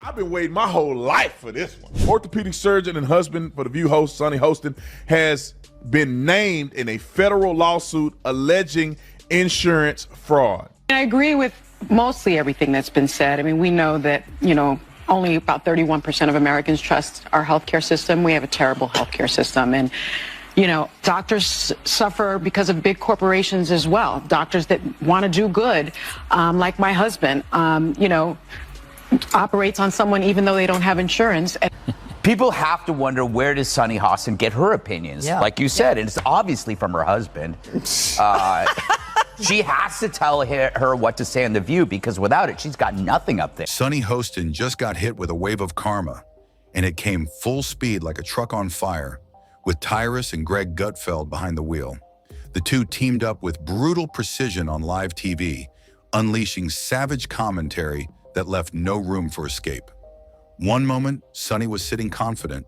I've been waiting my whole life for this one. Orthopedic surgeon and husband for The View host, Sonny Hostin, has been named in a federal lawsuit alleging insurance fraud. I agree with mostly everything that's been said. I mean, we know that, only about 31% of Americans trust our healthcare system. We have a terrible healthcare system. And, doctors suffer because of big corporations as well. Doctors that want to do good, like my husband, operates on someone even though they don't have insurance. People have to wonder, where does Sonny Hostin get her opinions? Yeah. Like you said, and it's obviously from her husband. She has to tell her what to say on The View, because without it, she's got nothing up there. Sonny Hostin just got hit with a wave of karma, and it came full speed like a truck on fire, with Tyrus and Gutfeld behind the wheel. The two teamed up with brutal precision on live TV, unleashing savage commentary that left no room for escape. One moment, Sonny was sitting confident.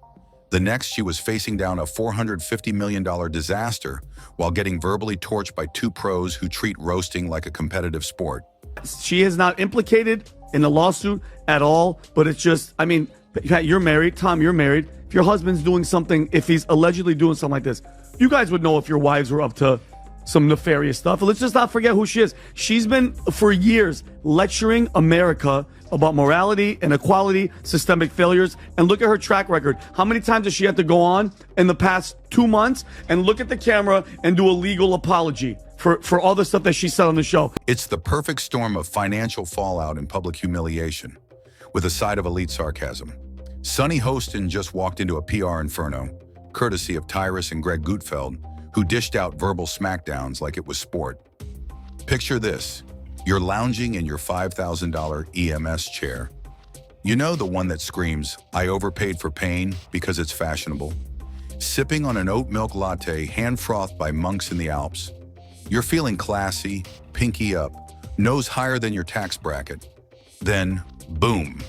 The next, she was facing down a $450 million disaster while getting verbally torched by two pros who treat roasting like a competitive sport. She is not implicated in the lawsuit at all, but it's just, Pat, you're married. Tom, you're married. If your husband's doing something, if he's allegedly doing something like this, you guys would know if your wives were up to some nefarious stuff. Let's just not forget who she is. She's been, for years, lecturing America about morality, inequality, systemic failures, and look at her track record. How many times has she had to go on in the past 2 months and look at the camera and do a legal apology for all the stuff that she said on the show? It's the perfect storm of financial fallout and public humiliation, with a side of elite sarcasm. Sonny Hostin just walked into a PR inferno, courtesy of Tyrus and Gutfeld, who dished out verbal smackdowns like it was sport. Picture this. You're lounging in your $5,000 EMS chair. You know, the one that screams, "I overpaid for pain," because it's fashionable. Sipping on an oat milk latte hand-frothed by monks in the Alps. You're feeling classy, pinky up, nose higher than your tax bracket. Then, boom,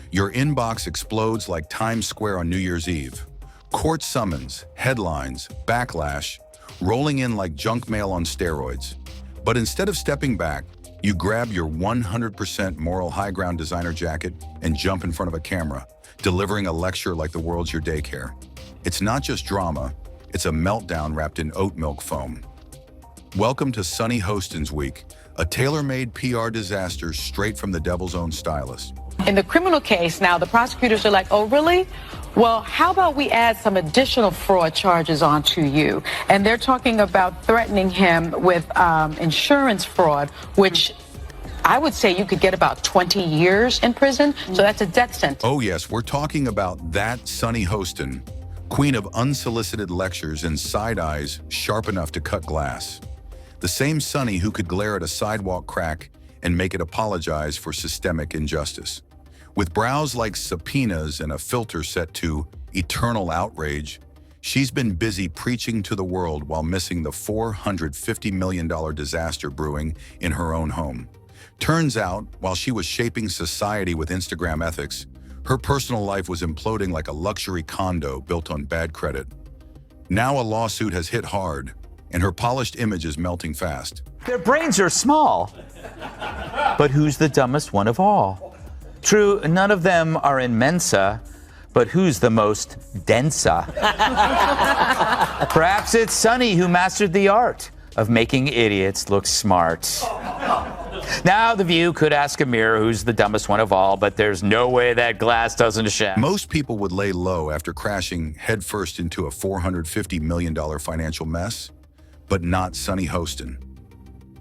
your inbox explodes like Times Square on New Year's Eve. Court summons, headlines, backlash, rolling in like junk mail on steroids. But instead of stepping back, you grab your 100% moral high ground designer jacket and jump in front of a camera, delivering a lecture like the world's your daycare. It's not just drama, it's a meltdown wrapped in oat milk foam. Welcome to Sonny Hostin's Week, a tailor-made PR disaster straight from the devil's own stylist. In the criminal case now, the prosecutors are like, oh, really? Well, how about we add some additional fraud charges onto you? And they're talking about threatening him with insurance fraud, which I would say you could get about 20 years in prison. So that's a death sentence. Oh yes, we're talking about that Sonny Hostin, queen of unsolicited lectures and side eyes sharp enough to cut glass. The same Sonny who could glare at a sidewalk crack and make it apologize for systemic injustice. With brows like subpoenas and a filter set to eternal outrage, she's been busy preaching to the world while missing the $450 million disaster brewing in her own home. Turns out, while she was shaping society with Instagram ethics, her personal life was imploding like a luxury condo built on bad credit. Now a lawsuit has hit hard, and her polished image is melting fast. Their brains are small. But who's the dumbest one of all? True, none of them are in Mensa, but who's the most densa? Perhaps it's Sonny who mastered the art of making idiots look smart. Now, The View could ask a mirror who's the dumbest one of all, but there's no way that glass doesn't shatter. Most people would lay low after crashing headfirst into a $450 million financial mess, but not Sonny Hostin.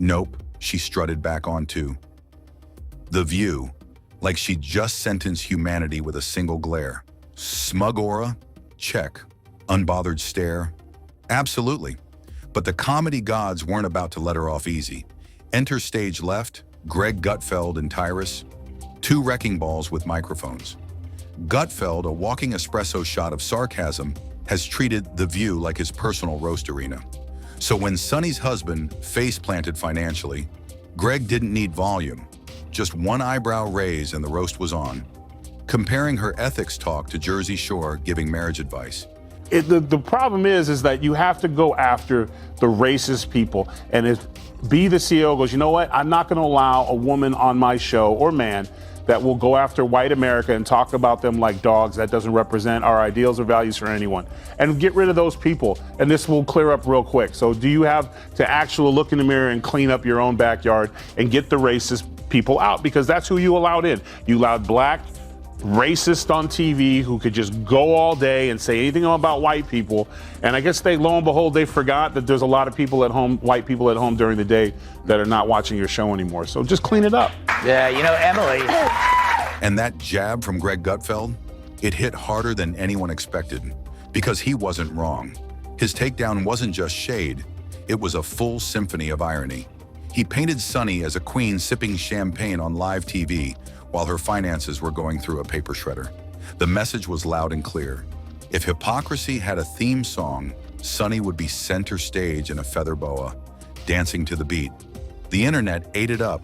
Nope, she strutted back onto The View, like she just sentenced humanity with a single glare. Smug aura? Check. Unbothered stare? Absolutely. But the comedy gods weren't about to let her off easy. Enter stage left, Gutfeld and Tyrus, two wrecking balls with microphones. Gutfeld, a walking espresso shot of sarcasm, has treated The View like his personal roast arena. So when Sonny's husband face-planted financially, Greg didn't need volume. Just one eyebrow raise and the roast was on. Comparing her ethics talk to Jersey Shore giving marriage advice. The problem is that you have to go after the racist people. And if be the CEO goes, you know what, I'm not going to allow a woman on my show or man that will go after white America and talk about them like dogs. That doesn't represent our ideals or values for anyone. And get rid of those people, and this will clear up real quick. So do you have to actually look in the mirror and clean up your own backyard and get the racist people out? Because that's who you allowed in. You allowed black racist on TV who could just go all day and say anything about white people. And I guess lo and behold, they forgot that there's a lot of people at home, white people at home during the day that are not watching your show anymore. So just clean it up. Yeah, you know, Emily. And that jab from Greg Gutfeld, it hit harder than anyone expected because he wasn't wrong. His takedown wasn't just shade, it was a full symphony of irony. He painted Sunny as a queen sipping champagne on live TV while her finances were going through a paper shredder. The message was loud and clear. If hypocrisy had a theme song, Sunny would be center stage in a feather boa, dancing to the beat. The internet ate it up.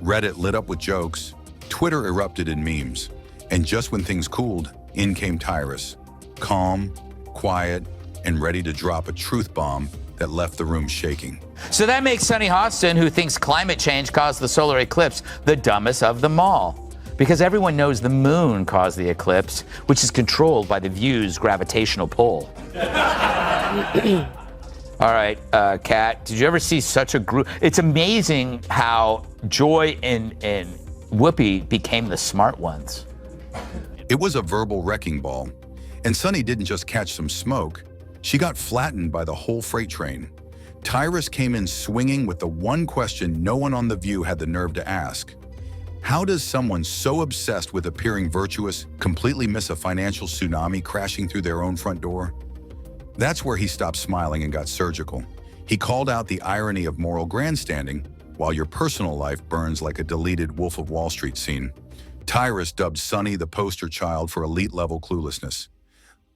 Reddit lit up with jokes. Twitter erupted in memes. And just when things cooled, in came Tyrus. Calm, quiet, and ready to drop a truth bomb that left the room shaking. So that makes Sonny Hostin, who thinks climate change caused the solar eclipse, the dumbest of them all. Because everyone knows the moon caused the eclipse, which is controlled by the View's gravitational pull. All right, Kat, did you ever see such a group? It's amazing how Joy and Whoopi became the smart ones. It was a verbal wrecking ball. And Sunny didn't just catch some smoke. She got flattened by the whole freight train. Tyrus came in swinging with the one question no one on The View had the nerve to ask. How does someone so obsessed with appearing virtuous completely miss a financial tsunami crashing through their own front door? That's where he stopped smiling and got surgical. He called out the irony of moral grandstanding while your personal life burns like a deleted Wolf of Wall Street scene. Tyrus dubbed Sunny the poster child for elite-level cluelessness,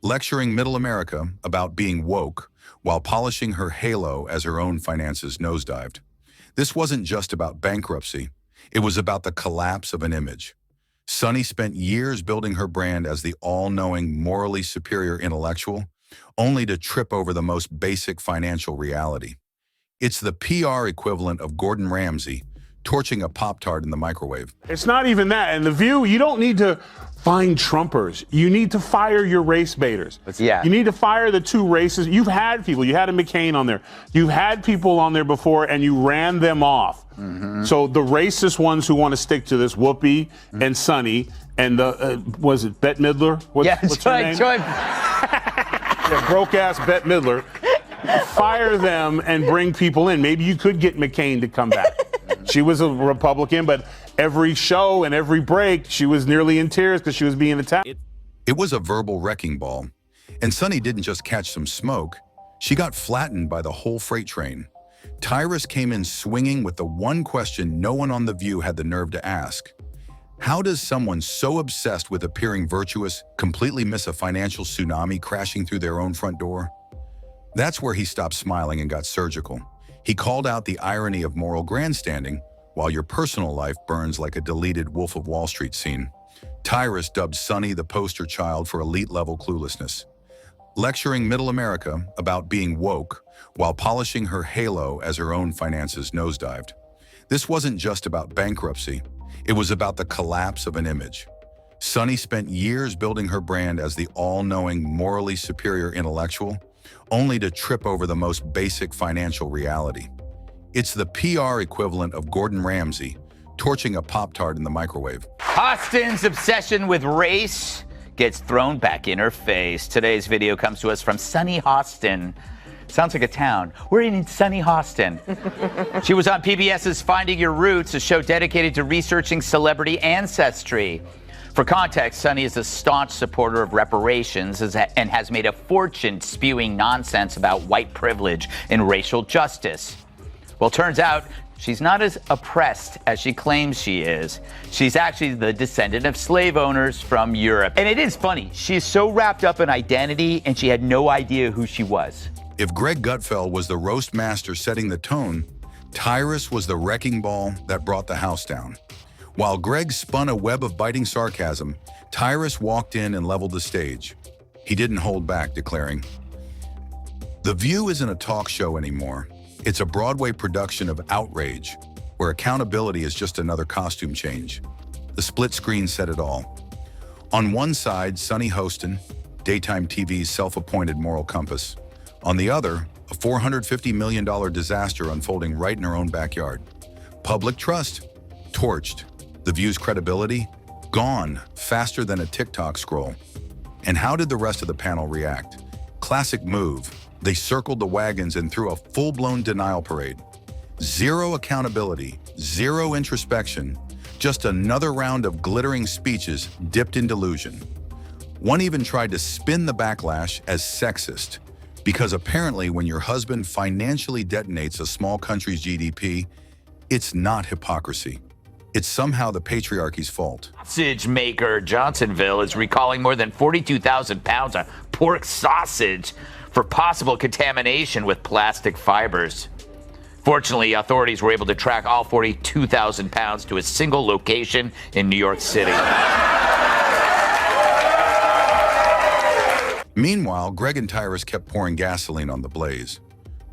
lecturing middle America about being woke while polishing her halo as her own finances nosedived. This wasn't just about bankruptcy. It was about the collapse of an image. Sunny spent years building her brand as the all-knowing, morally superior intellectual, only to trip over the most basic financial reality. It's the PR equivalent of Gordon Ramsay torching a Pop-Tart in the microwave. It's not even that. In The View, you don't need to find Trumpers. You need to fire your race baiters. Yeah. You need to fire the two races. You've had people. You had a McCain on there. You've had people on there before, and you ran them off. Mm-hmm. So the racist ones who want to stick to this, Whoopi and Sunny, and the, was it Bette Midler? What's her name? Yeah, broke-ass Bette Midler. Fire them and bring people in. Maybe you could get McCain to come back. She was a Republican, but every show and every break, she was nearly in tears because she was being attacked. It was a verbal wrecking ball. And Sunny didn't just catch some smoke. She got flattened by the whole freight train. Tyrus came in swinging with the one question no one on The View had the nerve to ask. How does someone so obsessed with appearing virtuous completely miss a financial tsunami crashing through their own front door? That's where he stopped smiling and got surgical. He called out the irony of moral grandstanding while your personal life burns like a deleted Wolf of Wall Street scene. Tyrus dubbed Sunny the poster child for elite-level cluelessness, lecturing middle America about being woke while polishing her halo as her own finances nosedived. This wasn't just about bankruptcy. It was about the collapse of an image. Sunny spent years building her brand as the all-knowing, morally superior intellectual, only to trip over the most basic financial reality. It's the PR equivalent of Gordon Ramsay torching a Pop-Tart in the microwave. Hostin's obsession with race gets thrown back in her face. Today's video comes to us from Sunny Hostin. Sounds like a town. We're in sunny Hostin. She was on PBS's Finding Your Roots, a show dedicated to researching celebrity ancestry. For context, Sunny is a staunch supporter of reparations and has made a fortune spewing nonsense about white privilege and racial justice. Well, turns out she's not as oppressed as she claims she is. She's actually the descendant of slave owners from Europe. And it is funny, she is so wrapped up in identity and she had no idea who she was. If Greg Gutfeld was the roast master setting the tone, Tyrus was the wrecking ball that brought the house down. While Greg spun a web of biting sarcasm, Tyrus walked in and leveled the stage. He didn't hold back, declaring, "The View isn't a talk show anymore. It's a Broadway production of outrage, where accountability is just another costume change." The split screen said it all. On one side, Sunny Hostin, daytime TV's self-appointed moral compass. On the other, a $450 million disaster unfolding right in her own backyard. Public trust, torched. The View's credibility, gone faster than a TikTok scroll. And how did the rest of the panel react? Classic move. They circled the wagons and threw a full-blown denial parade. Zero accountability, zero introspection, just another round of glittering speeches dipped in delusion. One even tried to spin the backlash as sexist, because apparently when your husband financially detonates a small country's GDP, it's not hypocrisy. It's somehow the patriarchy's fault. Sausage maker Johnsonville is recalling more than 42,000 pounds of pork sausage for possible contamination with plastic fibers. Fortunately, authorities were able to track all 42,000 pounds to a single location in New York City. Meanwhile, Greg and Tyrus kept pouring gasoline on the blaze.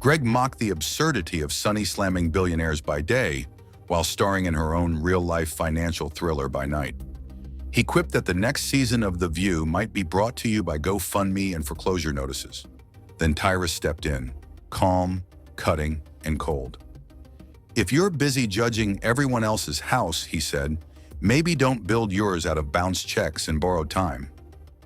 Greg mocked the absurdity of Sunny slamming billionaires by day while starring in her own real-life financial thriller by night. He quipped that the next season of The View might be brought to you by GoFundMe and foreclosure notices. Then Tyrus stepped in, calm, cutting, and cold. If you're busy judging everyone else's house, he said, maybe don't build yours out of bounced checks and borrowed time.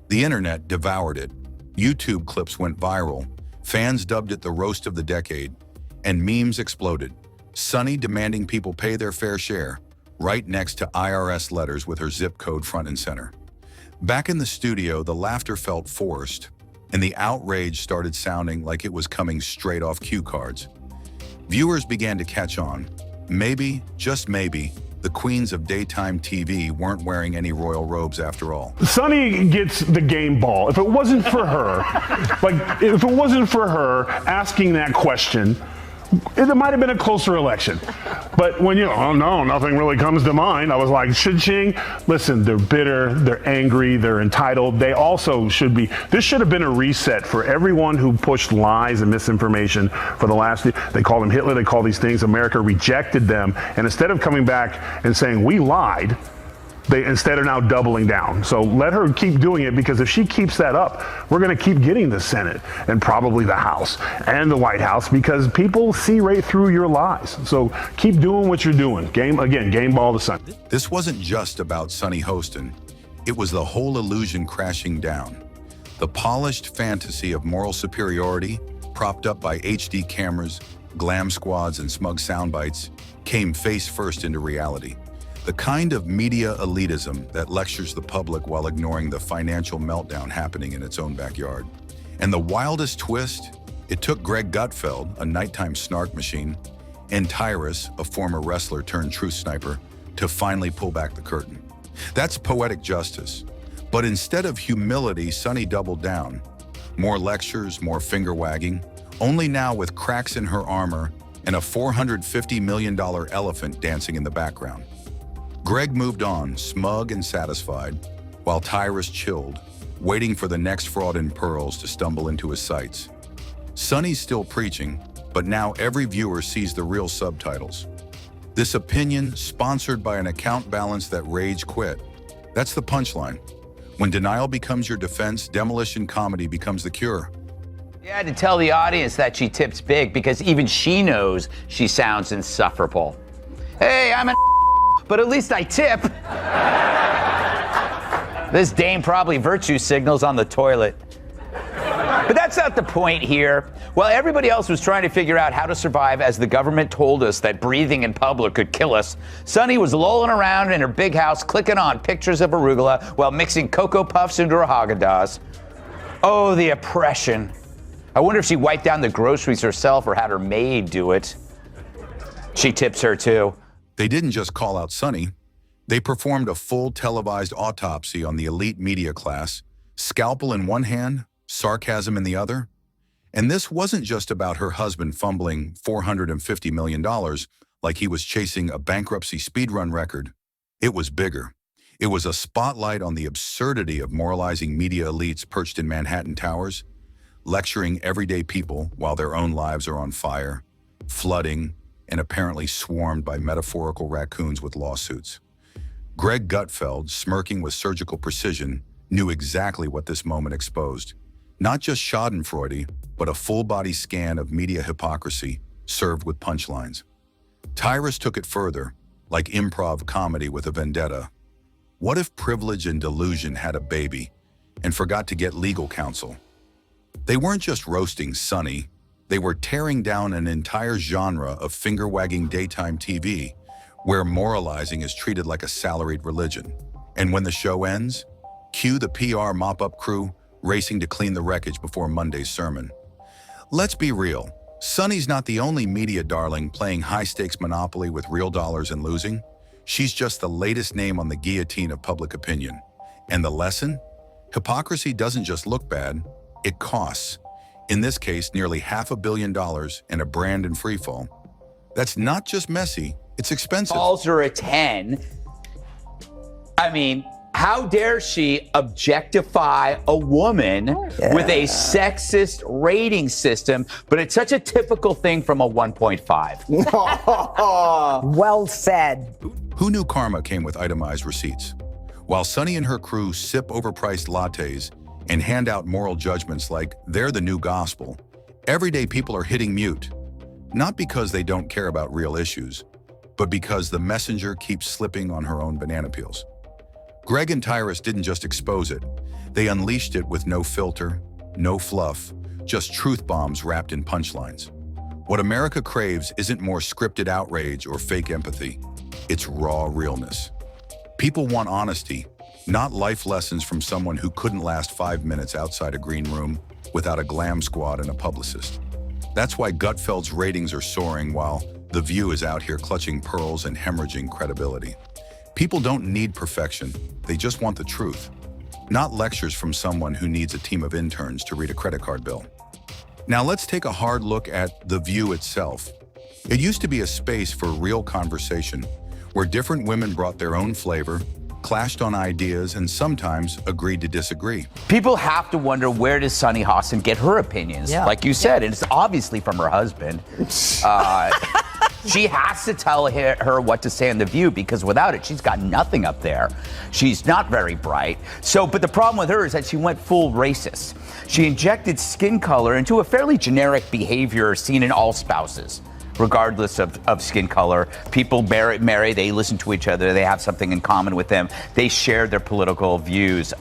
The internet devoured it. YouTube clips went viral. Fans dubbed it the roast of the decade. And memes exploded. Sunny demanding people pay their fair share, right next to IRS letters with her zip code front and center. Back in the studio, the laughter felt forced, and the outrage started sounding like it was coming straight off cue cards. Viewers began to catch on. Maybe, just maybe, the queens of daytime TV weren't wearing any royal robes after all. Sunny gets the game ball. If it wasn't for her, if it wasn't for her asking that question, it might have been a closer election. But when oh no, nothing really comes to mind, I was like, cha-ching. Listen, they're bitter, they're angry, they're entitled. They also should be, this should have been a reset for everyone who pushed lies and misinformation for the last, they call them Hitler, they call these things, America rejected them. And instead of coming back and saying, we lied, they instead are now doubling down. So let her keep doing it, because if she keeps that up, we're going to keep getting the Senate and probably the House and the White House, because people see right through your lies. So keep doing what you're doing. Game ball to Sunny. This wasn't just about Sunny Hostin. It was the whole illusion crashing down. The polished fantasy of moral superiority, propped up by HD cameras, glam squads, and smug sound bites, came face first into reality. The kind of media elitism that lectures the public while ignoring the financial meltdown happening in its own backyard. And the wildest twist, it took Greg Gutfeld, a nighttime snark machine, and Tyrus, a former wrestler turned truth sniper, to finally pull back the curtain. That's poetic justice. But instead of humility, Sunny doubled down. More lectures, more finger wagging, only now with cracks in her armor and a $450 million elephant dancing in the background. Greg moved on, smug and satisfied, while Tyrus chilled, waiting for the next fraud in pearls to stumble into his sights. Sunny's still preaching, but now every viewer sees the real subtitles. This opinion, sponsored by an account balance that rage quit. That's the punchline. When denial becomes your defense, demolition comedy becomes the cure. You had to tell the audience that she tips big, because even she knows she sounds insufferable. Hey, I'm an but at least I tip. This dame probably virtue signals on the toilet. But that's not the point here. While everybody else was trying to figure out how to survive as the government told us that breathing in public could kill us, Sunny was lolling around in her big house clicking on pictures of arugula while mixing Cocoa Puffs into her Haagen-Dazs. Oh, the oppression. I wonder if she wiped down the groceries herself or had her maid do it. She tips her too. They didn't just call out Sunny. They performed a full televised autopsy on the elite media class, scalpel in one hand, sarcasm in the other. And this wasn't just about her husband fumbling $450 million like he was chasing a bankruptcy speedrun record. It was bigger. It was a spotlight on the absurdity of moralizing media elites perched in Manhattan towers, lecturing everyday people while their own lives are on fire, flooding, and apparently swarmed by metaphorical raccoons with lawsuits. Greg Gutfeld, smirking with surgical precision, knew exactly what this moment exposed. Not just schadenfreude, but a full-body scan of media hypocrisy served with punchlines. Tyrus took it further, like improv comedy with a vendetta. What if privilege and delusion had a baby and forgot to get legal counsel? They weren't just roasting Sonny, they were tearing down an entire genre of finger-wagging daytime TV where moralizing is treated like a salaried religion. And when the show ends, cue the PR mop-up crew racing to clean the wreckage before Monday's sermon. Let's be real, Sonny's not the only media darling playing high-stakes Monopoly with real dollars and losing. She's just the latest name on the guillotine of public opinion. And the lesson? Hypocrisy doesn't just look bad, it costs. In this case, nearly $500 million and a brand in freefall. That's not just messy, it's expensive. Calls her a 10. I mean, how dare she objectify a woman with a sexist rating system, but it's such a typical thing from a 1.5. Well said. Who knew karma came with itemized receipts? While Sonny and her crew sip overpriced lattes and hand out moral judgments like they're the new gospel, everyday people are hitting mute. Not because they don't care about real issues, but because the messenger keeps slipping on her own banana peels. Greg and Tyrus didn't just expose it, they unleashed it with no filter, no fluff, just truth bombs wrapped in punchlines. What America craves isn't more scripted outrage or fake empathy, it's raw realness. People want honesty, not life lessons from someone who couldn't last 5 minutes outside a green room without a glam squad and a publicist. That's why Gutfeld's ratings are soaring while The View is out here clutching pearls and hemorrhaging credibility. People don't need perfection, they just want the truth. Not lectures from someone who needs a team of interns to read a credit card bill. Now let's take a hard look at The View itself. It used to be a space for real conversation, where different women brought their own flavor, clashed on ideas, and sometimes agreed to disagree. People have to wonder, where does Sonny Hostin get her opinions? Yeah. Like you said, and it's obviously from her husband. She has to tell her what to say in The View, because without it, she's got nothing up there. She's not very bright. But the problem with her is that she went full racist. She injected skin color into a fairly generic behavior seen in all spouses, regardless of skin color. People marry, they listen to each other, they have something in common with them, they share their political views.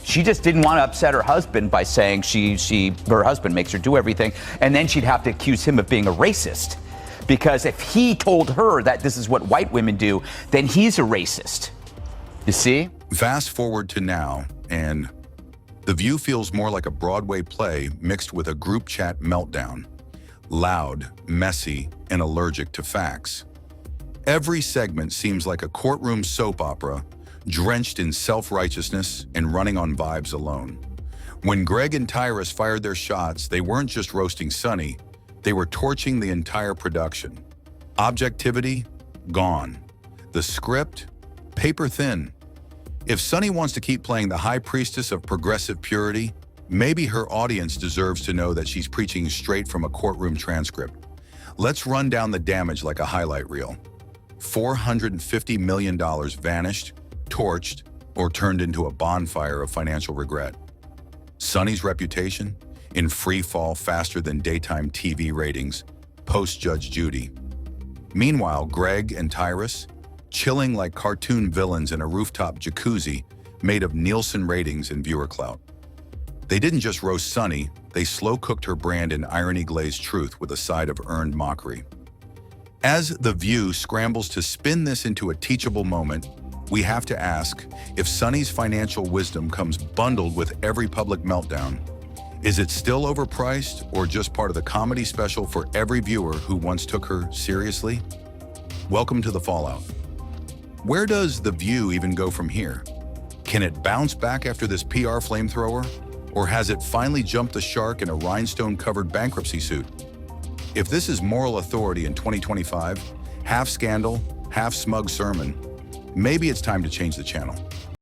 She just didn't want to upset her husband by saying her husband makes her do everything, and then she'd have to accuse him of being a racist. Because if he told her that this is what white women do, then he's a racist. You see? Fast forward to now, and The View feels more like a Broadway play mixed with a group chat meltdown. Loud, messy, and allergic to facts. Every segment seems like a courtroom soap opera, drenched in self-righteousness and running on vibes alone. When Greg and Tyrus fired their shots, they weren't just roasting Sonny, they were torching the entire production. Objectivity? Gone. The script? Paper thin. If Sonny wants to keep playing the high priestess of progressive purity, maybe her audience deserves to know that she's preaching straight from a courtroom transcript. Let's run down the damage like a highlight reel. $450 million vanished, torched, or turned into a bonfire of financial regret. Sonny's reputation? In free fall faster than daytime TV ratings, post-Judge Judy. Meanwhile, Greg and Tyrus, chilling like cartoon villains in a rooftop jacuzzi made of Nielsen ratings and viewer clout. They didn't just roast Sonny, they slow-cooked her brand in irony-glazed truth with a side of earned mockery. As The View scrambles to spin this into a teachable moment, we have to ask if Sonny's financial wisdom comes bundled with every public meltdown. Is it still overpriced or just part of the comedy special for every viewer who once took her seriously? Welcome to the fallout. Where does The View even go from here? Can it bounce back after this PR flamethrower? Or has it finally jumped the shark in a rhinestone-covered bankruptcy suit? If this is moral authority in 2025, half scandal, half smug sermon, maybe it's time to change the channel.